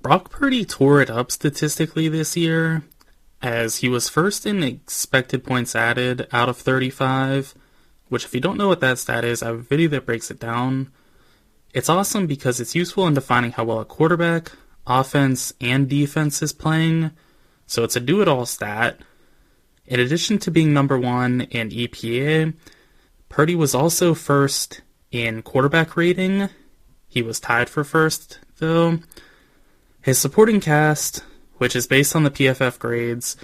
Brock Purdy tore it up statistically this year, as he was first in expected points added out of 35, which if you don't know what that stat is, I have a video that breaks it down. It's awesome because it's useful in defining how well a quarterback, offense, and defense is playing, so it's a do-it-all stat. In addition to being number one in EPA, Purdy was also first in quarterback rating. He was tied for first, though. His supporting cast, which is based on the PFF grades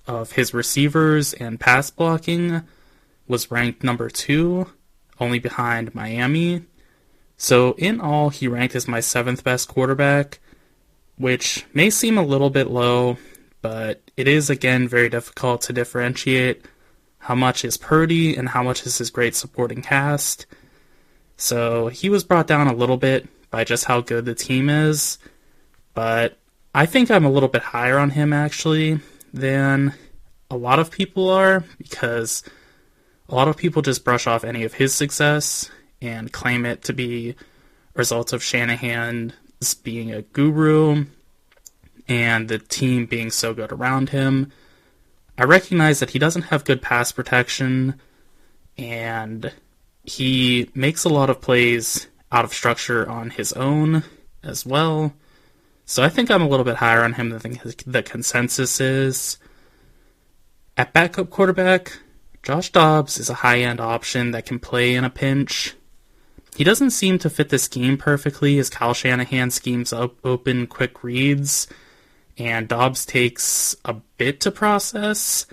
of his receivers and pass blocking, was ranked number 2, only behind Miami. So in all, he ranked as my 7th best quarterback, which may seem a little bit low, but it is again very difficult to differentiate how much is Purdy and how much is his great supporting cast. So he was brought down a little bit by just how good the team is, but I think I'm a little bit higher on him actually than a lot of people are, because a lot of people just brush off any of his success and claim it to be a result of Shanahan being a guru and the team being so good around him. I recognize that he doesn't have good pass protection, and he makes a lot of plays out of structure on his own as well. So I think I'm a little bit higher on him than the consensus is. At backup quarterback, Josh Dobbs is a high-end option that can play in a pinch. He doesn't seem to fit the scheme perfectly, as Kyle Shanahan schemes open quick reads, and Dobbs takes a bit to process,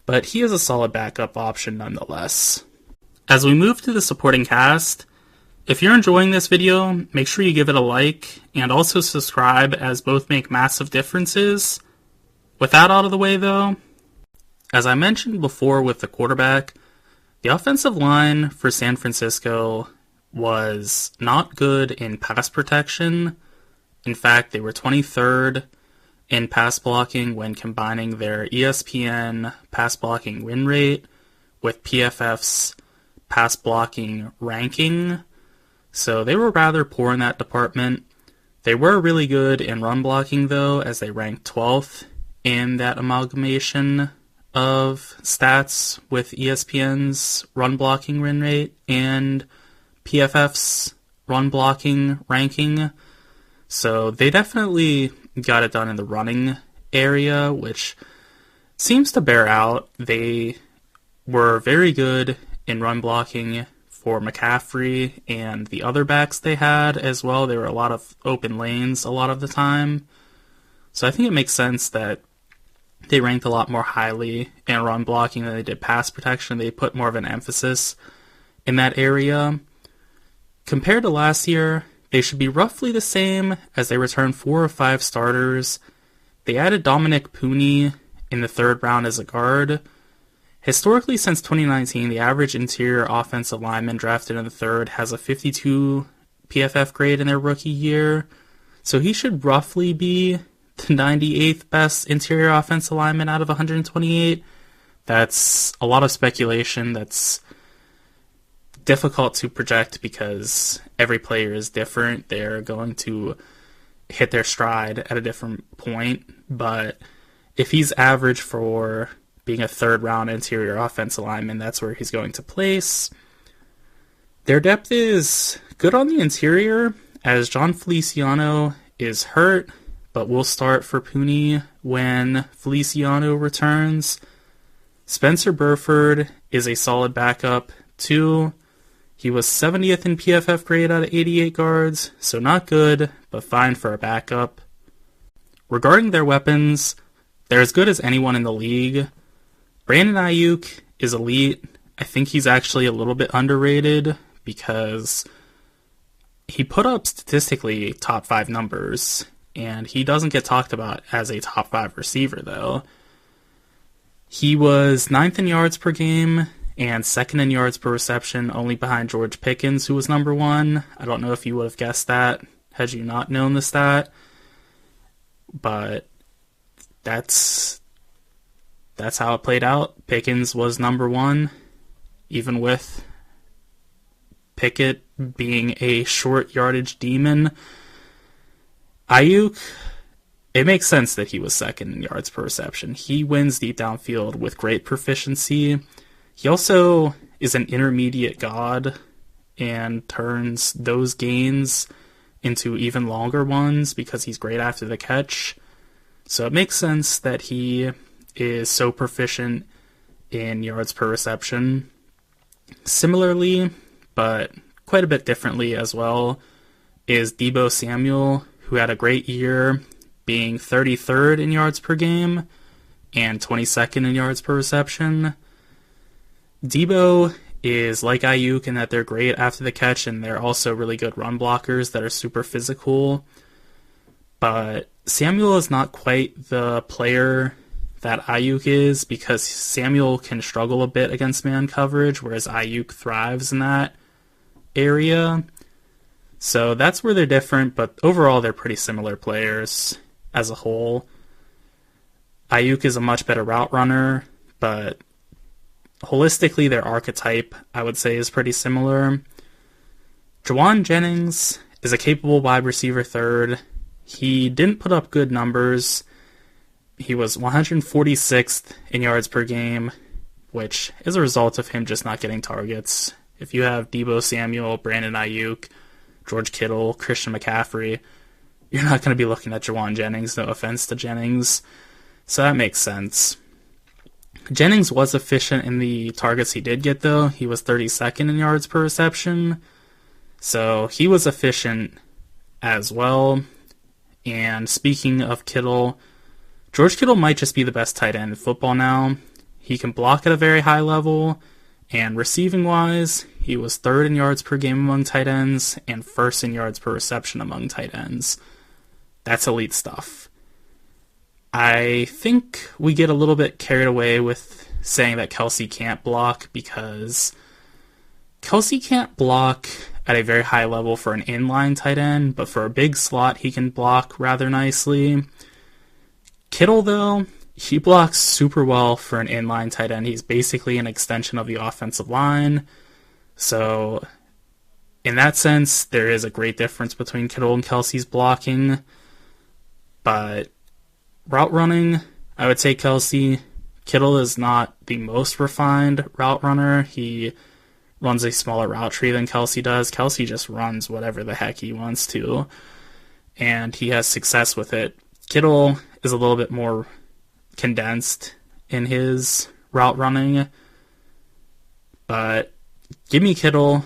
but he is a solid backup option nonetheless. As we move to the supporting cast, if you're enjoying this video, make sure you give it a like, and also subscribe, as both make massive differences. With that out of the way though, as I mentioned before with the quarterback, the offensive line for San Francisco was not good in pass protection. In fact, they were 23rd in pass blocking when combining their ESPN pass blocking win rate with PFF's pass blocking ranking. So they were rather poor in that department. They were really good in run blocking though, as they ranked 12th in that amalgamation of stats with ESPN's run blocking win rate and PFF's run blocking ranking. So they definitely got it done in the running area, which seems to bear out. They were very good in run blocking for McCaffrey and the other backs they had as well. There were a lot of open lanes a lot of the time. So I think it makes sense that they ranked a lot more highly in run blocking than they did pass protection. They put more of an emphasis in that area. Compared to last year, they should be roughly the same, as they returned 4 or 5 starters. They added Dominic Pooney in the 3rd round as a guard. Historically, since 2019, the average interior offensive lineman drafted in the 3rd has a 52 PFF grade in their rookie year. So he should roughly be the 98th best interior offensive lineman out of 128. That's a lot of speculation. That's difficult to project because every player is different. They're going to hit their stride at a different point. But if he's average for being a 3rd round interior offensive lineman, that's where he's going to place. Their depth is good on the interior, as John Feliciano is hurt, but will start for Pooney when Feliciano returns. Spencer Burford is a solid backup too. He was 70th in PFF grade out of 88 guards, so not good, but fine for a backup. Regarding their weapons, they're as good as anyone in the league. Brandon Ayuk is elite. I think he's actually a little bit underrated because he put up statistically top 5 numbers, and he doesn't get talked about as a top 5 receiver though. He was 9th in yards per game and 2nd in yards per reception, only behind George Pickens, who was number 1. I don't know if you would have guessed that had you not known the stat, but that's how it played out. Pickens was number 1, even with Pickett being a short yardage demon. Ayuk it makes sense that he was second in yards per reception. He wins deep downfield with great proficiency. He also is an intermediate god and turns those gains into even longer ones because he's great after the catch. So it makes sense that he is so proficient in yards per reception. Similarly, but quite a bit differently as well, is Deebo Samuel, who had a great year, being 33rd in yards per game and 22nd in yards per reception. Deebo is like Ayuk in that they're great after the catch, and they're also really good run blockers that are super physical. But Samuel is not quite the player that Ayuk is, because Samuel can struggle a bit against man coverage, whereas Ayuk thrives in that area. So that's where they're different, but overall they're pretty similar players as a whole. Ayuk is a much better route runner, but holistically their archetype, I would say, is pretty similar. Jauan Jennings is a capable wide receiver third. He didn't put up good numbers. He was 146th in yards per game, which is a result of him just not getting targets. If you have Deebo Samuel, Brandon Ayuk, George Kittle, Christian McCaffrey, you're not going to be looking at Jauan Jennings, no offense to Jennings. So that makes sense. Jennings was efficient in the targets he did get, though. He was 32nd in yards per reception. So he was efficient as well. And speaking of Kittle, George Kittle might just be the best tight end in football now. He can block at a very high level, and receiving-wise, he was third in yards per game among tight ends and first in yards per reception among tight ends. That's elite stuff. I think we get a little bit carried away with saying that Kelsey can't block, because Kelsey can't block at a very high level for an inline tight end, but for a big slot, he can block rather nicely. Kittle, though, he blocks super well for an inline tight end. He's basically an extension of the offensive line. So, in that sense, there is a great difference between Kittle and Kelsey's blocking. But route running, I would say Kelsey. Kittle is not the most refined route runner. He runs a smaller route tree than Kelsey does. Kelsey just runs whatever the heck he wants to, and he has success with it. Kittle is a little bit more condensed in his route running, but give me Kittle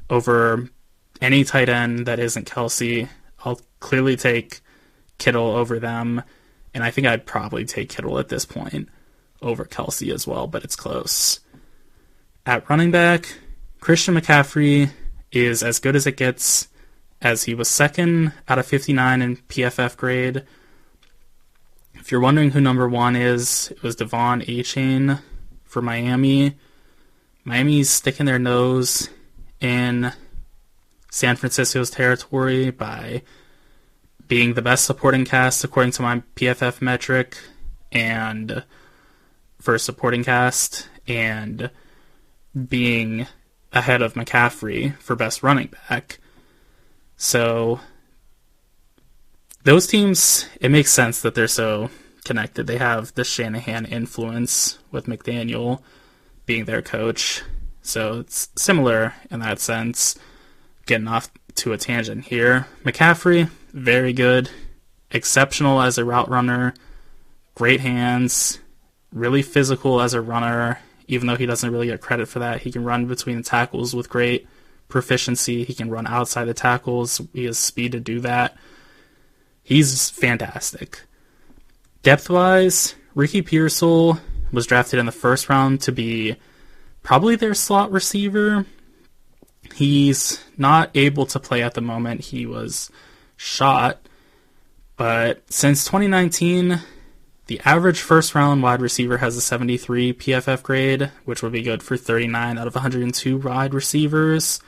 over any tight end that isn't Kelsey. I'll clearly take Kittle over them, and I think I'd probably take Kittle at this point over Kelsey as well, but it's close. At running back, Christian McCaffrey is as good as it gets, as he was second out of 59 in PFF grade. If you're wondering who number one is, it was Devon Achane for Miami. Miami's sticking their nose in San Francisco's territory by being the best supporting cast according to my PFF metric and for supporting cast, and being ahead of McCaffrey for best running back. So those teams, it makes sense that they're so connected. They have the Shanahan influence with McDaniel being their coach. So it's similar in that sense. Getting off to a tangent here. McCaffrey, very good. Exceptional as a route runner. Great hands. Really physical as a runner. Even though he doesn't really get credit for that. He can run between the tackles with great proficiency. He can run outside the tackles. He has speed to do that. He's fantastic. Depth-wise, Ricky Pearsall was drafted in the first round to be probably their slot receiver. He's not able to play at the moment. He was shot. But since 2019, the average first-round wide receiver has a 73 PFF grade, which would be good for 39 out of 102 wide receivers.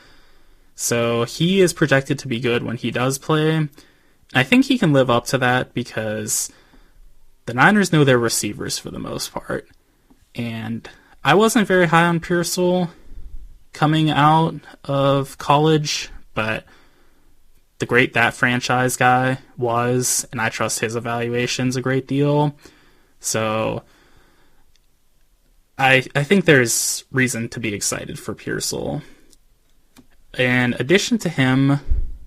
So he is projected to be good when he does play. I think he can live up to that because the Niners know their receivers for the most part. And I wasn't very high on Pearsall coming out of college, but the great that franchise guy was, and I trust his evaluations a great deal. So I think there's reason to be excited for Purcell. In addition to him,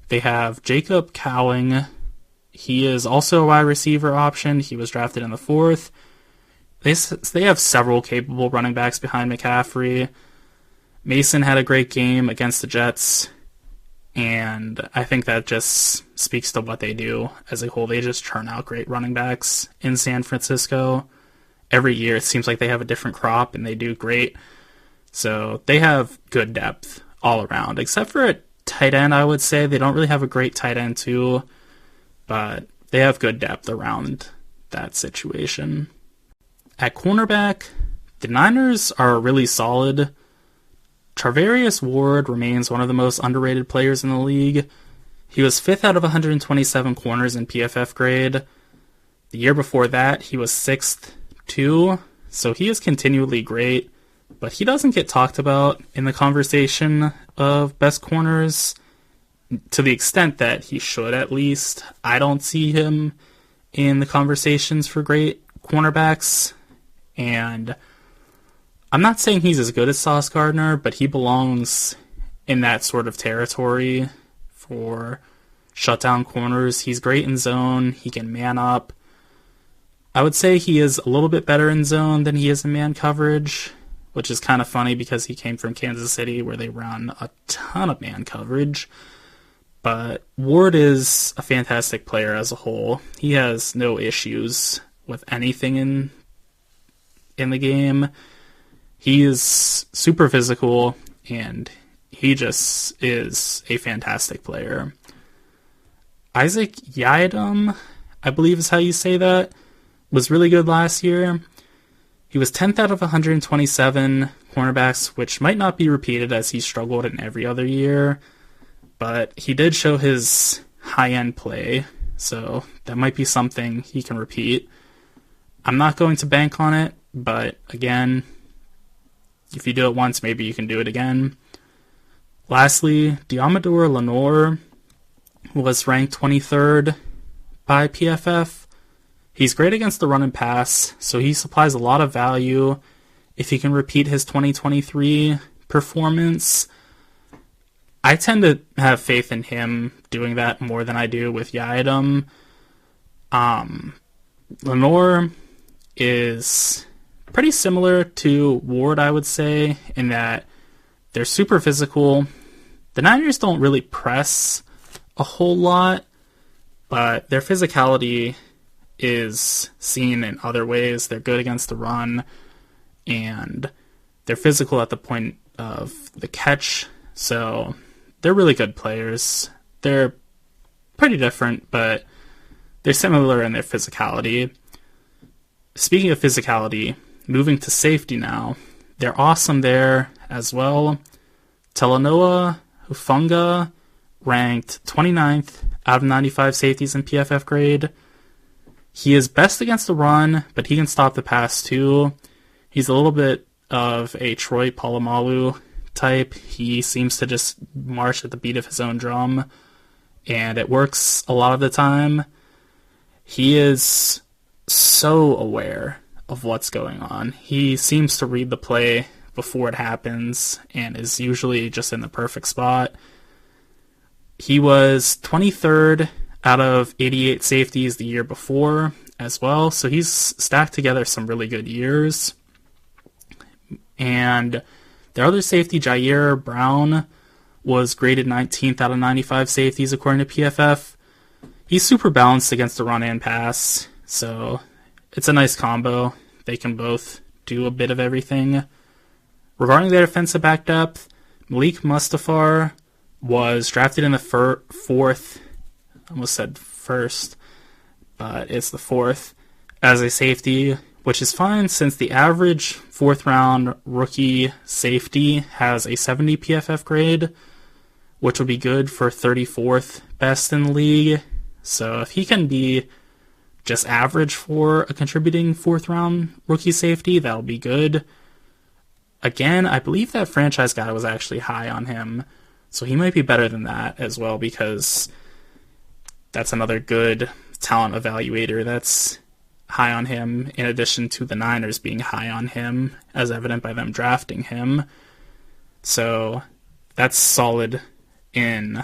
they have Jacob Cowing. He is also a wide receiver option. He was drafted in the 4th. They have several capable running backs behind McCaffrey. Mason had a great game against the Jets, and I think that just speaks to what they do as a whole. They just churn out great running backs in San Francisco. Every year it seems like they have a different crop, and they do great. So they have good depth all around, except for at tight end, I would say. They don't really have a great tight end too, but they have good depth around that situation. At cornerback, the Niners are really solid. Charvarius Ward remains one of the most underrated players in the league. He was 5th out of 127 corners in PFF grade. The year before that, he was 6th too, so he is continually great, but he doesn't get talked about in the conversation of best corners to the extent that he should, at least. I don't see him in the conversations for great cornerbacks, and I'm not saying he's as good as Sauce Gardner, but he belongs in that sort of territory for shutdown corners. He's great in zone. He can man up. I would say he is a little bit better in zone than he is in man coverage, which is kind of funny because he came from Kansas City where they run a ton of man coverage. But Ward is a fantastic player as a whole. He has no issues with anything in the game. He is super physical, and he just is a fantastic player. Isaac Yiadom, I believe is how you say that, was really good last year. He was 10th out of 127 cornerbacks, which might not be repeated as he struggled in every other year, but he did show his high-end play, so that might be something he can repeat. I'm not going to bank on it, but again, if you do it once, maybe you can do it again. Lastly, Diamador Lenore was ranked 23rd by PFF. He's great against the run and pass, so he supplies a lot of value if he can repeat his 2023 performance. I tend to have faith in him doing that more than I do with Yiadom. Lenore is pretty similar to Ward, I would say, in that they're super physical. The Niners don't really press a whole lot, but their physicality is seen in other ways. They're good against the run, and they're physical at the point of the catch, so they're really good players. They're pretty different, but they're similar in their physicality. Speaking of physicality, moving to safety now, they're awesome there as well. Talanoa Hufanga ranked 29th out of 95 safeties in PFF grade. He is best against the run, but he can stop the pass too. He's a little bit of a Troy Polamalu type. He seems to just march at the beat of his own drum, and it works a lot of the time. He is so aware of what's going on. He seems to read the play before it happens and is usually just in the perfect spot. He was 23rd out of 88 safeties the year before as well, so he's stacked together some really good years. And their other safety, Jair Brown, was graded 19th out of 95 safeties according to PFF. He's super balanced against the run and pass, so it's a nice combo. They can both do a bit of everything. Regarding their defensive back depth, Malik Mustafar was drafted in the 4th, I almost said first, but it's the 4th, as a safety, which is fine since the average 4th round rookie safety has a 70 PFF grade, which would be good for 34th best in the league. So if he can be just average for a contributing 4th round rookie safety, that'll be good. Again, I believe that franchise guy was actually high on him, so he might be better than that as well, because that's another good talent evaluator that's high on him, in addition to the Niners being high on him, as evident by them drafting him. So that's solid in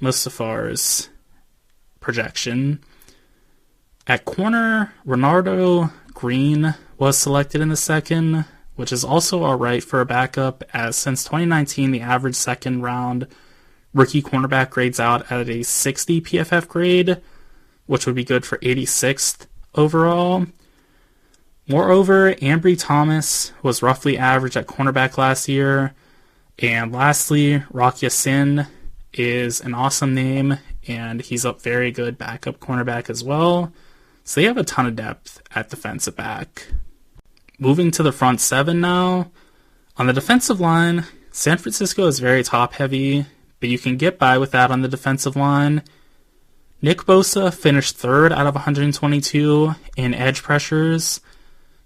Mustafar's projection. At corner, Renardo Green was selected in the second, which is also alright for a backup, as since 2019 the average second round rookie cornerback grades out at a 60 PFF grade, which would be good for 86th overall. Moreover, Ambry Thomas was roughly average at cornerback last year. And lastly, Rock Ya-Sin is an awesome name, and he's a very good backup cornerback as well. So they have a ton of depth at defensive back. Moving to the front seven now. On the defensive line, San Francisco is very top-heavy, but you can get by with that on the defensive line. Nick Bosa finished third out of 122 in edge pressures.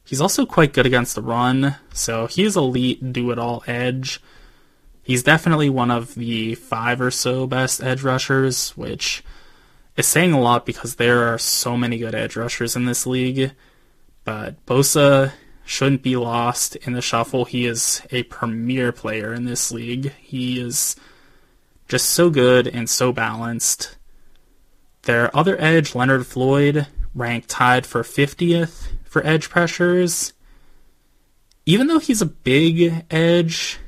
He's also quite good against the run, so he's elite do-it-all edge. He's definitely one of the 5 or so best edge rushers, which is saying a lot because there are so many good edge rushers in this league. But Bosa shouldn't be lost in the shuffle. He is a premier player in this league. He is just so good and so balanced. Their other edge, Leonard Floyd, ranked tied for 50th for edge pressures. Even though he's a big edge,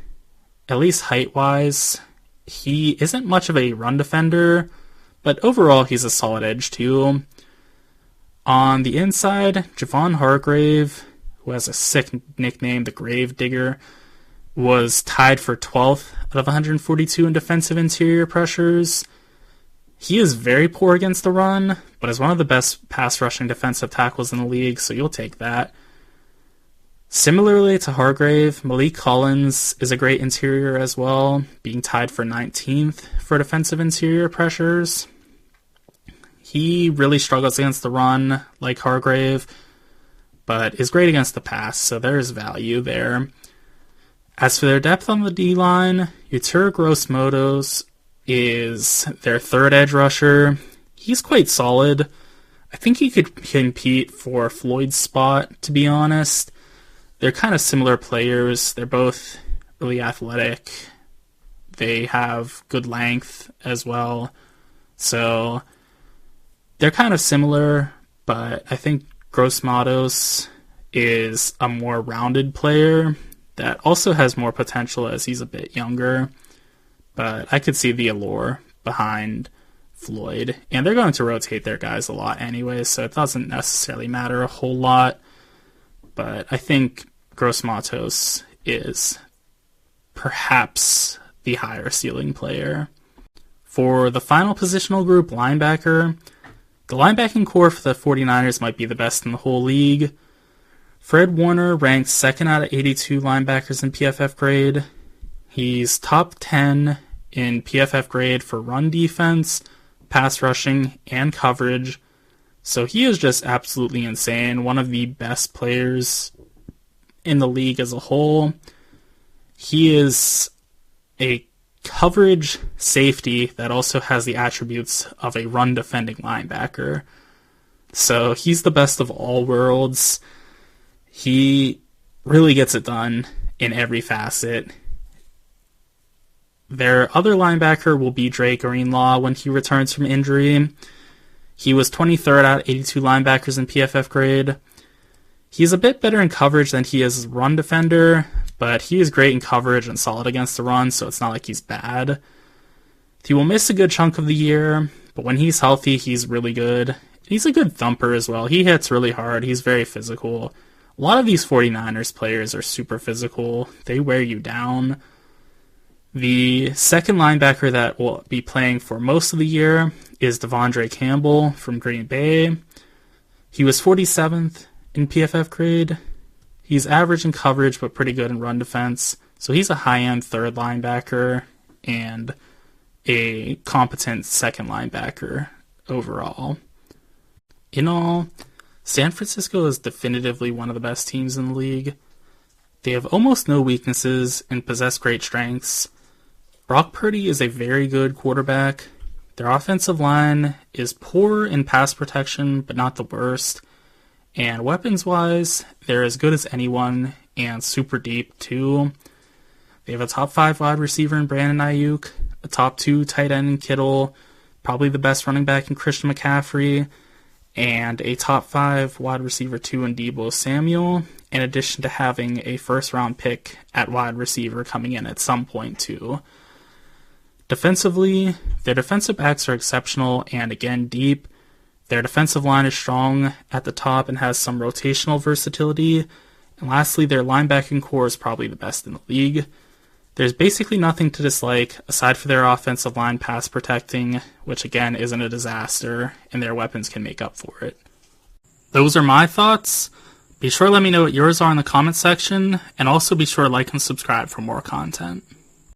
at least height-wise, he isn't much of a run defender, but overall he's a solid edge too. On the inside, Javon Hargrave, who has a sick nickname, the Grave Digger, was tied for 12th out of 142 in defensive interior pressures. He is very poor against the run, but is one of the best pass rushing defensive tackles in the league, so you'll take that. Similarly to Hargrave, Malik Collins is a great interior as well, being tied for 19th for defensive interior pressures. He really struggles against the run, like Hargrave, but is great against the pass, so there's value there. As for their depth on the D-line, Yetur Gross-Motos is their third edge rusher. He's quite solid. I think he could compete for Floyd's spot, to be honest. They're kind of similar players. They're both really athletic. They have good length as well. So they're kind of similar, but I think Gross-Matos is a more rounded player that also has more potential as he's a bit younger. But I could see the allure behind Floyd. And they're going to rotate their guys a lot anyway, so it doesn't necessarily matter a whole lot. But I think Gross-Matos is perhaps the higher ceiling player. For the final positional group, linebacker, the linebacking core for the 49ers might be the best in the whole league. Fred Warner ranks second out of 82 linebackers in PFF grade. He's top 10 in PFF grade for run defense, pass rushing, and coverage. So he is just absolutely insane. One of the best players in the league as a whole. He is a coverage safety that also has the attributes of a run defending linebacker. So he's the best of all worlds. He really gets it done in every facet. Their other linebacker will be Dre Greenlaw when he returns from injury. He was 23rd out of 82 linebackers in PFF grade. He's a bit better in coverage than he is as a run defender, but he is great in coverage and solid against the run, so it's not like he's bad. He will miss a good chunk of the year, but when he's healthy, he's really good. He's a good thumper as well. He hits really hard. He's very physical. A lot of these 49ers players are super physical. They wear you down. The second linebacker that will be playing for most of the year is Devondre Campbell from Green Bay. He was 47th in PFF grade. He's average in coverage, but pretty good in run defense. So he's a high-end third linebacker and a competent second linebacker overall. In all, San Francisco is definitively one of the best teams in the league. They have almost no weaknesses and possess great strengths. Brock Purdy is a very good quarterback, Their offensive line is poor in pass protection, but not the worst. And weapons-wise, they're as good as anyone, and super deep, too. They have a top 5 wide receiver in Brandon Ayuk, a top 2 tight end in Kittle, probably the best running back in Christian McCaffrey, and a top 5 wide receiver 2 in Deebo Samuel, in addition to having a first-round pick at wide receiver coming in at some point, too. Defensively, their defensive backs are exceptional and, again, deep. Their defensive line is strong at the top and has some rotational versatility. And lastly, their linebacking core is probably the best in the league. There's basically nothing to dislike aside for their offensive line pass protecting, which again isn't a disaster, and their weapons can make up for it. Those are my thoughts. Be sure to let me know what yours are in the comment section, and also be sure to like and subscribe for more content.